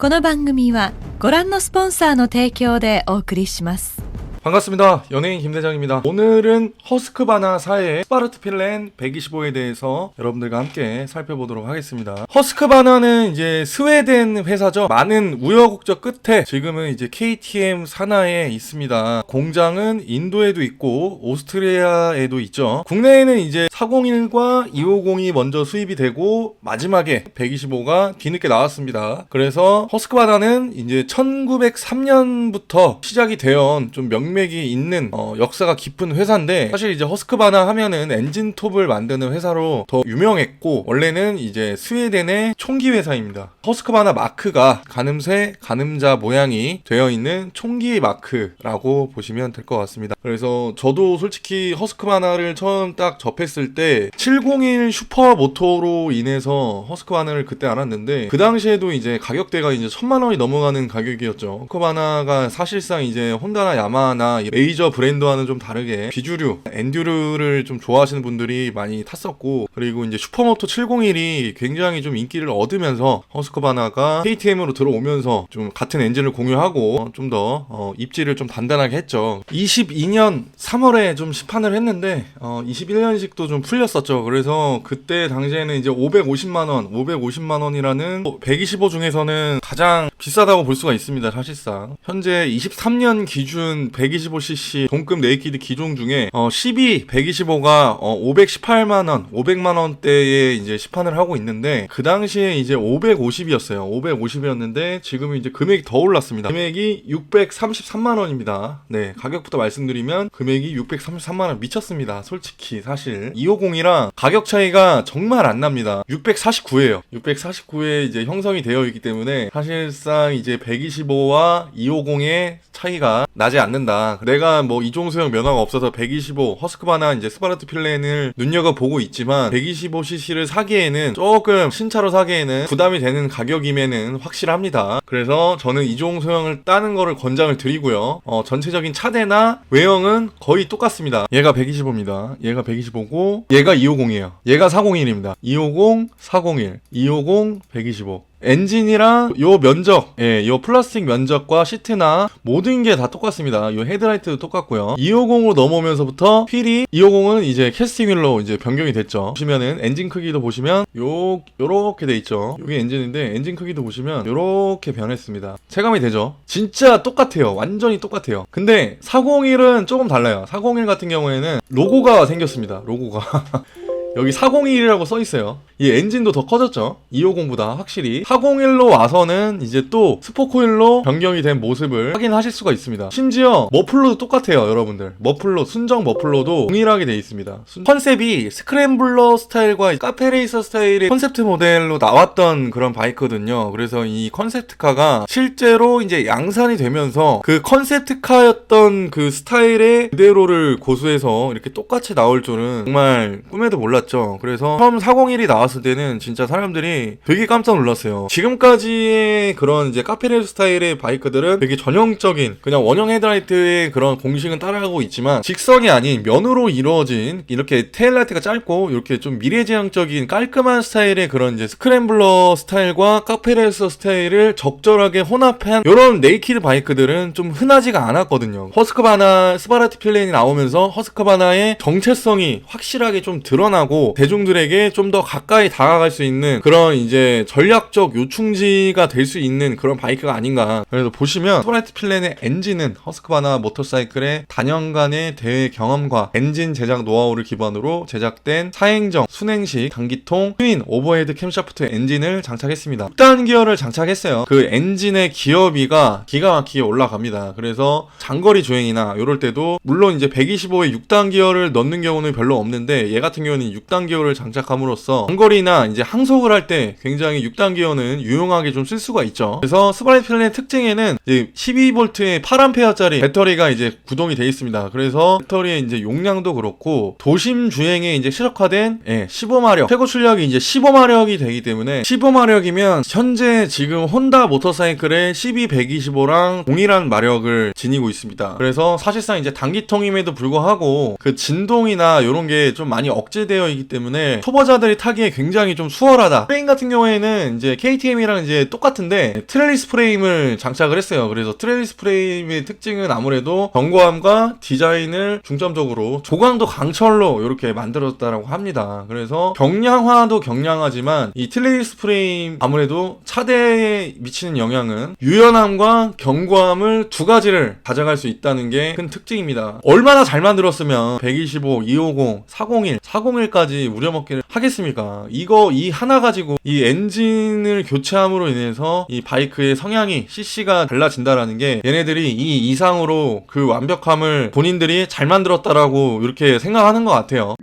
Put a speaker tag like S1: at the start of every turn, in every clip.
S1: この番組はご覧のスポンサーの提供でお送りします。
S2: 반갑습니다. 연예인 김대장입니다. 오늘은 허스크바나사의 스파르트 필렌 125에 대해서 여러분들과 함께 살펴보도록 하겠습니다. 허스크바나는 이제 스웨덴 회사죠. 많은 우여곡절 끝에 지금은 이제 KTM 산하에 있습니다. 공장은 인도에도 있고 오스트리아에도 있죠. 국내에는 이제 401과 250이 먼저 수입이 되고 마지막에 125가 뒤늦게 나왔습니다. 그래서 허스크바나는 이제 1903년부터 시작이 되어 좀 명맥이 있는 역사가 깊은 회사인데, 사실 이제 허스크바나 하면은 엔진톱을 만드는 회사로 더 유명했고, 원래는 이제 스웨덴의 총기 회사입니다. 허스크바나 마크가 가늠새, 가늠자 모양이 되어 있는 총기 마크라고 보시면 될 것 같습니다. 그래서 저도 솔직히 허스크바나를 처음 딱 접했을 때 701 슈퍼모토로 인해서 허스크바나를 그때 알았는데, 그 당시에도 이제 가격대가 이제 1000만 원이 넘어가는 가격이었죠. 허스크바나가 사실상 이제 혼다나 야마하나 메이저 브랜드와는 좀 다르게 비주류, 엔듀르를 좀 좋아하시는 분들이 많이 탔었고, 그리고 이제 슈퍼모토 701이 굉장히 좀 인기를 얻으면서 허스크바나가 KTM으로 들어오면서 좀 같은 엔진을 공유하고 좀 더 입지를 좀 단단하게 했죠. 22년 3월에 좀 시판을 했는데 21년식도 좀 풀렸었죠. 그래서 그때 당시에는 이제 550만 원이라는 125 중에서는 가장 비싸다고 볼 수가 있습니다. 사실상 현재 23년 기준 125cc 동급 네이키드 기종 중에 12 125가 518만 원대에 이제 시판을 하고 있는데, 그 당시에 이제 550이었어요. 550이었는데 지금은 이제 금액이 더 올랐습니다. 금액이 633만 원입니다. 네, 가격부터 말씀드리면 금액이 633만 원 미쳤습니다. 솔직히 사실 250이랑 가격 차이가 정말 안 납니다. 649예요. 649에 이제 형성이 되어 있기 때문에 사실상 이제 125와 250의 차이가 나지 않는다. 내가 뭐 이종소형 면허가 없어서 125 허스크바나 이제 스파르트 필렌을 눈여겨보고 있지만 125cc를 사기에는 조금 신차로 사기에는 부담이 되는 가격이면은 확실합니다. 그래서 저는 이종소형을 따는 거를 권장을 드리고요. 전체적인 차대나 외형은 거의 똑같습니다. 얘가 125입니다. 얘가 125고 얘가 250이에요. 얘가 401입니다. 250, 401, 250, 125. 엔진이랑 요 면적, 요 플라스틱 면적과 시트나 모든 게 다 똑같습니다. 요 헤드라이트도 똑같고요. 250으로 넘어오면서부터 휠이 250은 이제 캐스팅 휠로 이제 변경이 됐죠. 보시면은 엔진 크기도 보시면 요렇게 돼 있죠. 요게 엔진인데 엔진 크기도 보시면 요렇게 변했습니다. 체감이 되죠? 진짜 똑같아요. 완전히 똑같아요. 근데 401은 조금 달라요. 401 같은 경우에는 로고가 생겼습니다. 로고가 여기 401이라고 써있어요. 이 엔진도 더 커졌죠. 250보다 확실히. 401로 와서는 이제 또 스포코일로 변경이 된 모습을 확인하실 수가 있습니다. 심지어 머플러도 똑같아요. 여러분들, 머플러, 순정 머플러도 동일하게 되어 있습니다. 컨셉이 스크램블러 스타일과 카페레이서 스타일의 컨셉트 모델로 나왔던 그런 바이크거든요. 그래서 이 컨셉트카가 실제로 이제 양산이 되면서 그 컨셉트카였던 그 스타일의 그대로를 고수해서 이렇게 똑같이 나올 줄은 정말 꿈에도 몰랐죠. 그래서 처음 401이 나왔을 때는 진짜 사람들이 되게 깜짝 놀랐어요. 지금까지의 그런 이제 카페레이서 스타일의 바이크들은 되게 전형적인 그냥 원형 헤드라이트의 그런 공식은 따라가고 있지만, 직선이 아닌 면으로 이루어진 이렇게 테일라이트가 짧고 이렇게 좀 미래지향적인 깔끔한 스타일의 그런 이제 스크램블러 스타일과 카페레이서 스타일을 적절하게 혼합한 이런 네이키드 바이크들은 좀 흔하지가 않았거든요. 허스크바나 스파르트 필렌이 나오면서 허스크바나의 정체성이 확실하게 좀 드러나고 대중들에게 좀 더 가까이 다가갈 수 있는 그런 이제 전략적 요충지가 될 수 있는 그런 바이크가 아닌가. 그래서 보시면 스파르트 필렌의 엔진은 허스크바나 모터사이클의 단연간의 대회 경험과 엔진 제작 노하우를 기반으로 제작된 사행정, 순행식, 단기통, 트윈 오버헤드 캠샤프트 엔진을 장착했습니다. 6단 기어를 장착했어요. 그 엔진의 기어비가 기가 막히게 올라갑니다. 그래서 장거리 주행이나 이럴 때도 물론 이제 125에 6단 기어를 넣는 경우는 별로 없는데, 얘 같은 경우는 6단 기어를 장착함으로써 장거리나 이제 항속을 할 때 굉장히 6단 기어는 유용하게 좀 쓸 수가 있죠. 그래서 스파르트 필렌의 특징에는 이제 12V의 8A짜리 배터리가 이제 구동이 되어 있습니다. 그래서 배터리의 이제 용량도 그렇고 도심 주행에 이제 최적화된 15마력, 최고 출력이 이제 15마력이 되기 때문에 15마력이면 현재 지금 혼다 모터사이클의 12125랑 동일한 마력을 지니고 있습니다. 그래서 사실상 이제 단기통임에도 불구하고 그 진동이나 이런 게 좀 많이 억제되어 있기 때문에 초보자들이 타기에 굉장히 좀 수월하다. 프레임 같은 경우에는 이제 KTM이랑 이제 똑같은데 트렐리스 프레임을 장착을 했어요. 그래서 트렐리스 프레임의 특징은 아무래도 견고함과 디자인을 중점적으로 조광도 강철로 이렇게 만들었다라고 합니다. 그래서 경량화도 경량하지만 이 트렐리스 프레임 아무래도 차대에 미치는 영향은 유연함과 견고함을 두 가지를 가져갈 수 있다는 게 큰 특징입니다. 얼마나 잘 만들었으면 125, 250, 401, 401까지 우려먹기를 하겠습니까? 이 하나 가지고 이 엔진을 교체함으로 인해서 이 바이크의 성향이 CC가 달라진다라는 게 얘네들이 이 이상으로 그 완벽함을 본인들이 잘 만들었다라고 이렇게 생각하는 것 같아요.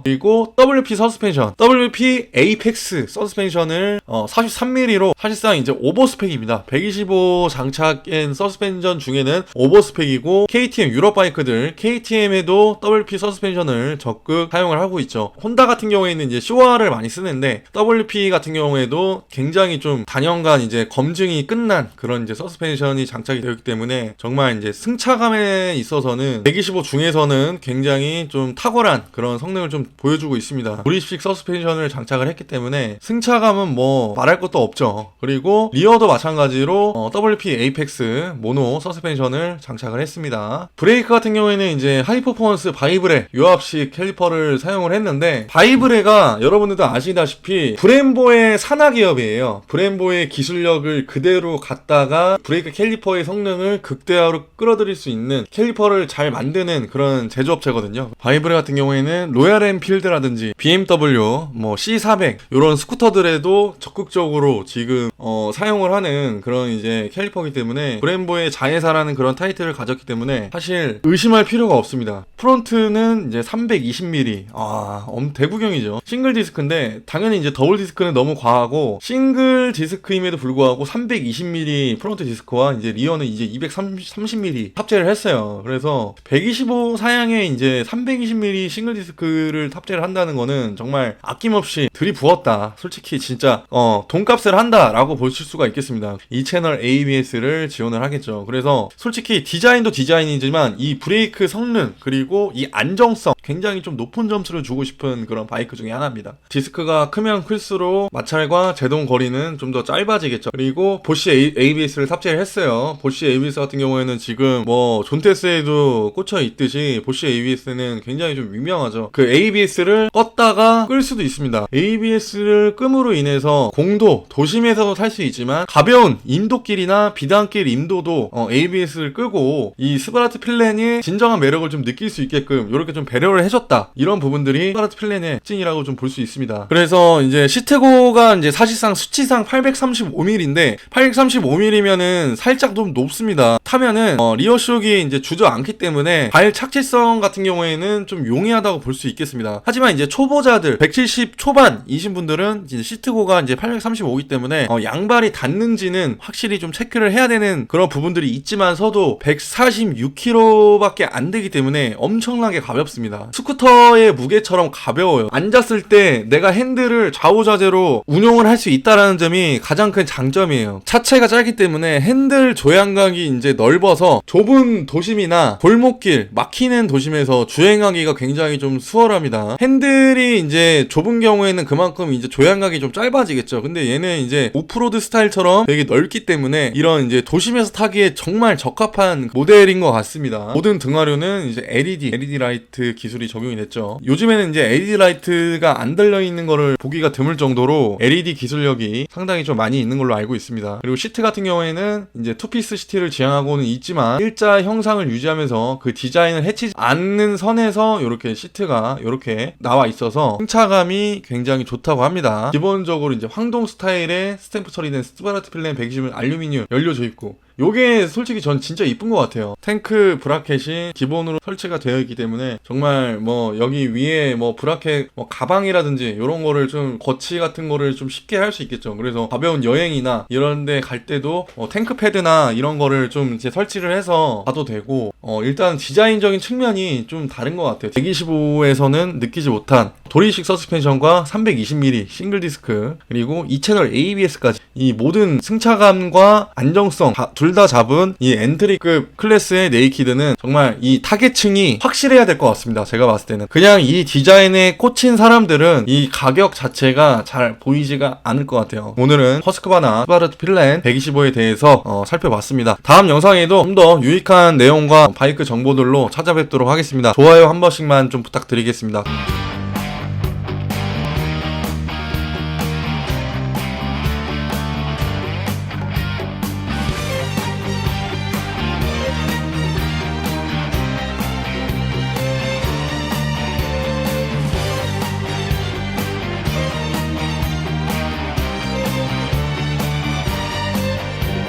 S2: 그리고 WP 서스펜션, WP 에이펙스 서스펜션을 43mm로 사실상 이제 오버스펙입니다. 125 장착된 서스펜션 중에는 오버스펙이고 KTM 유럽 바이크들 KTM에도 WP 서스펜션을 적극 사용을 하고 있죠. 혼다 같은 경우에는 이제 쇼와를 많이 쓰는데 WP 같은 경우에도 굉장히 좀 단연간 이제 검증이 끝난 그런 이제 서스펜션이 장착이 되었기 때문에 정말 이제 승차감에 있어서는 125 중에서는 굉장히 좀 탁월한 그런 성능을 좀 보여주고 있습니다. 조립식 서스펜션을 장착을 했기 때문에 승차감은 뭐 말할 것도 없죠. 그리고 리어도 마찬가지로 WP 에이펙스 모노 서스펜션을 장착을 했습니다. 브레이크 같은 경우에는 이제 하이퍼포먼스 바이브레 유압식 캘리퍼를 사용을 했는데 바이브레가 여러분들도 아시다시피 브렘보의 산하 기업이에요. 브렘보의 기술력을 그대로 갖다가 브레이크 캘리퍼의 성능을 극대화로 끌어들일 수 있는 캘리퍼를 잘 만드는 그런 제조업체거든요. 바이브레 같은 경우에는 로얄 필드라든지 BMW, 뭐 C400 이런 스쿠터들에도 적극적으로 지금 사용을 하는 그런 이제 캘리퍼이기 때문에 브렘보의 자회사라는 그런 타이틀을 가졌기 때문에 사실 의심할 필요가 없습니다. 프론트는 이제 320mm, 대구경이죠. 싱글 디스크인데 당연히 이제 더블 디스크는 너무 과하고 싱글 디스크임에도 불구하고 320mm 프론트 디스크와 이제 리어는 이제 230mm 탑재를 했어요. 그래서 125 사양에 이제 320mm 싱글 디스크를 탑재를 한다는 거는 정말 아낌없이 들이부었다. 솔직히 진짜 돈값을 한다라고 보실 수가 있겠습니다. 이 채널 ABS를 지원을 하겠죠. 그래서 솔직히 디자인도 디자인이지만 이 브레이크 성능 그리고 이 안정성 굉장히 좀 높은 점수를 주고 싶은 그런 바이크 중에 하나입니다. 디스크가 크면 클수록 마찰과 제동 거리는 좀 더 짧아지겠죠. 그리고 보쉬 ABS를 탑재를 했어요. 보쉬 ABS 같은 경우에는 지금 뭐 존테스에도 꽂혀 있듯이 보쉬 ABS는 굉장히 좀 유명하죠. 그 ABS를 껐다가 끌 수도 있습니다. ABS를 끔으로 인해서 공도, 도심에서도 탈 수 있지만 가벼운 인도길이나 비단길 인도도 ABS를 끄고 이 스바르트 필렌의 진정한 매력을 좀 느낄 수 있게끔 이렇게 좀 배려를 해줬다. 이런 부분들이 스바르트 필렌의 특징이라고 좀 볼 수 있습니다. 그래서 이제 시트고가 이제 사실상 수치상 835mm인데 835mm면은 살짝 좀 높습니다. 타면은 리어 쇼크가 이제 주저앉기 때문에 발 착지성 같은 경우에는 좀 용이하다고 볼 수 있겠습니다. 하지만 이제 초보자들 170 초반이신 분들은 이제 시트고가 이제 835이기 때문에 양발이 닿는지는 확실히 좀 체크를 해야 되는 그런 부분들이 있지만서도 146kg밖에 안 되기 때문에 엄청나게 가볍습니다. 스쿠터의 무게처럼 가벼워요. 앉았을 때 내가 핸들을 좌우좌재로 운용을 할 수 있다라는 점이 가장 큰 장점이에요. 차체가 짧기 때문에 핸들 조향각이 이제 넓어서 좁은 도심이나 골목길, 막히는 도심에서 주행하기가 굉장히 좀 수월합니다. 핸들이 이제 좁은 경우에는 그만큼 이제 조향각이 좀 짧아지겠죠. 근데 얘는 이제 오프로드 스타일처럼 되게 넓기 때문에 이런 이제 도심에서 타기에 정말 적합한 모델인 것 같습니다. 모든 등화류는 이제 LED 라이트 기술이 적용이 됐죠. 요즘에는 이제 LED 라이트가 안 달려있는 거를 보기가 드물 정도로 LED 기술력이 상당히 좀 많이 있는 걸로 알고 있습니다. 그리고 시트 같은 경우에는 이제 투피스 시트를 지향하고는 있지만 일자 형상을 유지하면서 그 디자인을 해치지 않는 선에서 이렇게 시트가 이렇게 나와 있어서 승차감이 굉장히 좋다고 합니다. 기본적으로 이제 황동 스타일의 스탬프 처리된 스바르트 필렌 120은 알루미늄 연료 조입구, 요게 솔직히 전 진짜 이쁜 것 같아요. 탱크 브라켓이 기본으로 설치가 되어 있기 때문에 정말 뭐 여기 위에 뭐 브라켓 뭐 가방이라든지 이런 거를 좀 거치 같은 거를 좀 쉽게 할 수 있겠죠. 그래서 가벼운 여행이나 이런 데 갈 때도 탱크 패드나 이런 거를 좀 이제 설치를 해서 가도 되고 일단 디자인적인 측면이 좀 다른 것 같아요. 125에서는 느끼지 못한 도리식 서스펜션과 320mm 싱글 디스크 그리고 2채널 ABS까지 이 모든 승차감과 안정성 둘 다 잡은 이 엔트리급 클래스의 네이키드는 정말 이 타겟층이 확실해야 될 것 같습니다. 제가 봤을 때는 그냥 이 디자인에 꽂힌 사람들은 이 가격 자체가 잘 보이지가 않을 것 같아요. 오늘은 허스크바나 스바르트 필렌 125에 대해서 살펴봤습니다. 다음 영상에도 좀 더 유익한 내용과 바이크 정보들로 찾아뵙도록 하겠습니다. 좋아요 한 번씩만 좀 부탁드리겠습니다.